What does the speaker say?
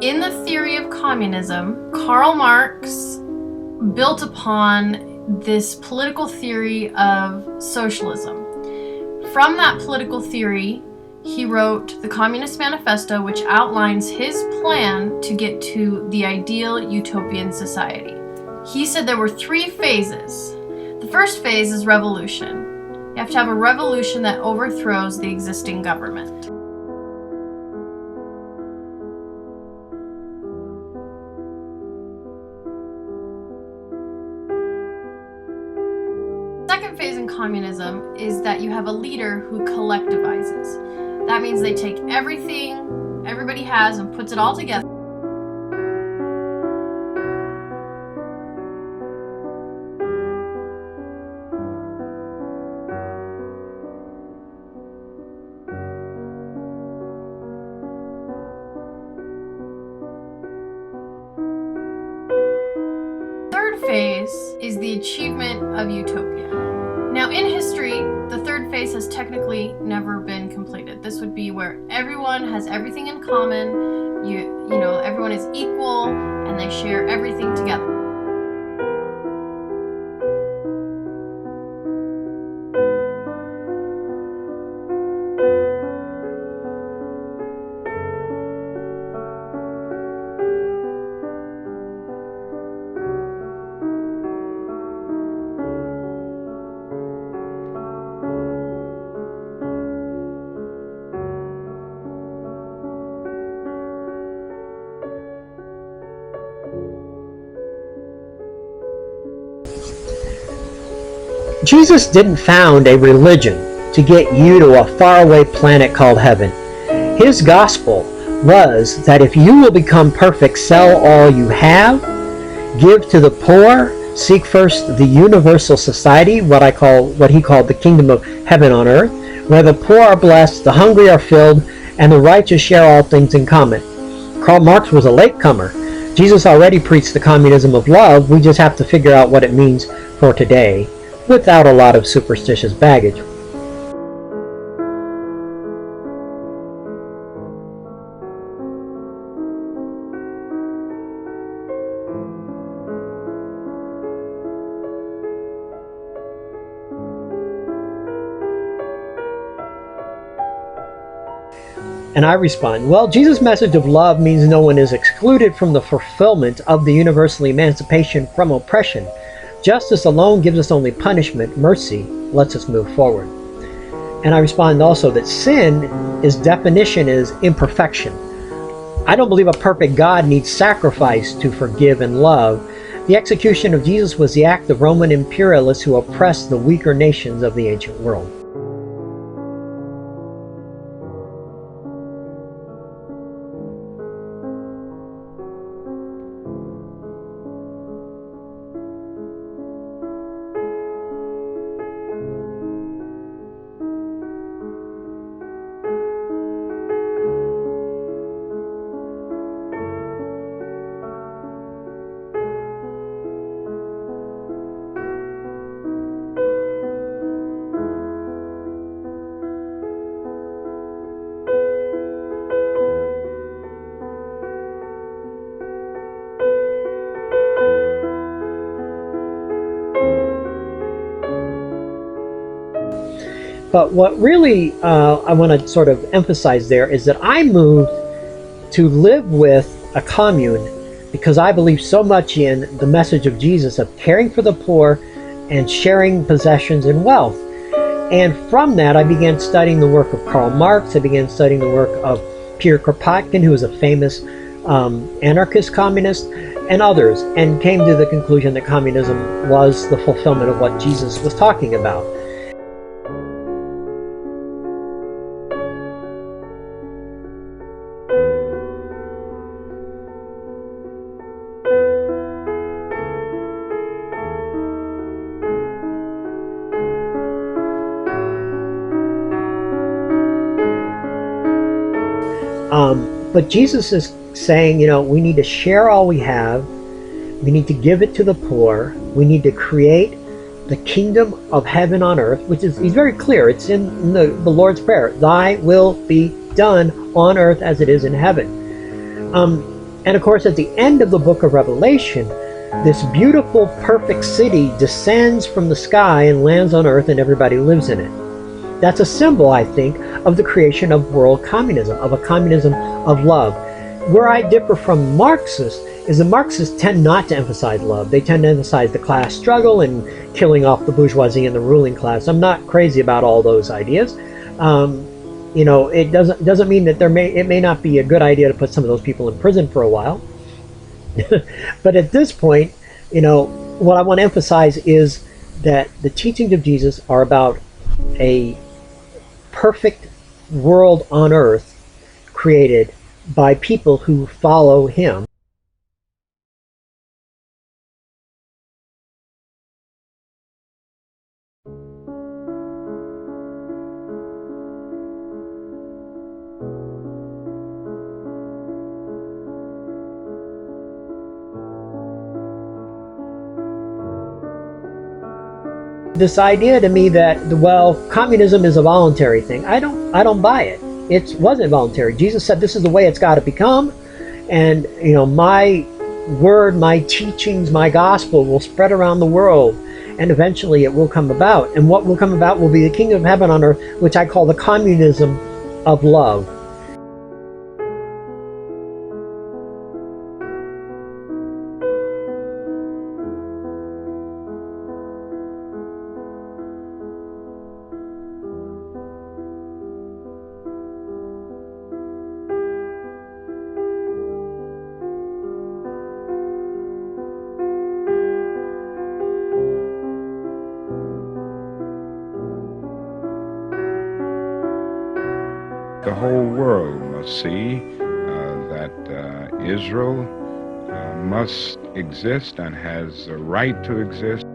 In the theory of communism, Karl Marx built upon this political theory of socialism. From that political theory, he wrote the Communist Manifesto, which outlines his plan to get to the ideal utopian society. He said there were 3 phases. The first phase is revolution. You have to have a revolution that overthrows the existing government. Second phase in communism is that you have a leader who collectivizes. That means they take everything everybody has and puts it all together. Third phase is the achievement of utopia. Now, in history, the third phase has technically never been completed. This would be where everyone has everything in common, you know, everyone is equal, and they share everything together. Jesus didn't found a religion to get you to a faraway planet called heaven. His gospel was that if you will become perfect, sell all you have, give to the poor, seek first the universal society, what he called the kingdom of heaven on earth, where the poor are blessed, the hungry are filled, and the righteous share all things in common. Karl Marx was a latecomer. Jesus already preached the communism of love. We just have to figure out what it means for today without a lot of superstitious baggage. And I respond, well, Jesus' message of love means no one is excluded from the fulfillment of the universal emancipation from oppression. Justice alone gives us only punishment. Mercy lets us move forward. And I respond also that sin, its definition is imperfection. I don't believe a perfect God needs sacrifice to forgive and love. The execution of Jesus was the act of Roman imperialists who oppressed the weaker nations of the ancient world. But what really I want to sort of emphasize there is that I moved to live with a commune because I believe so much in the message of Jesus of caring for the poor and sharing possessions and wealth. And from that, I began studying the work of Karl Marx. I began studying the work of Pierre Kropotkin, who was a famous anarchist communist, and others, and came to the conclusion that communism was the fulfillment of what Jesus was talking about. But Jesus is saying, you know, we need to share all we have. We need to give it to the poor. We need to create the kingdom of heaven on earth, which is, he's very clear. It's in the Lord's Prayer. Thy will be done on earth as it is in heaven. And of course, at the end of the book of Revelation, this beautiful, perfect city descends from the sky and lands on earth, and everybody lives in it. That's a symbol, I think, of the creation of world communism, of a communism of love. Where I differ from Marxists is the Marxists tend not to emphasize love. They tend to emphasize the class struggle and killing off the bourgeoisie and the ruling class. I'm not crazy about all those ideas. It doesn't mean that it may not be a good idea to put some of those people in prison for a while. But at this point, what I want to emphasize is that the teachings of Jesus are about a perfect world on earth created by people who follow him. This idea to me that, well, communism is a voluntary thing, I don't buy it. It wasn't voluntary. Jesus said this is the way it's got to become, and my word, my teachings, my gospel will spread around the world, and eventually it will come about. And what will come about will be the kingdom of heaven on earth, which I call the communism of love. The whole world must see that Israel must exist and has a right to exist.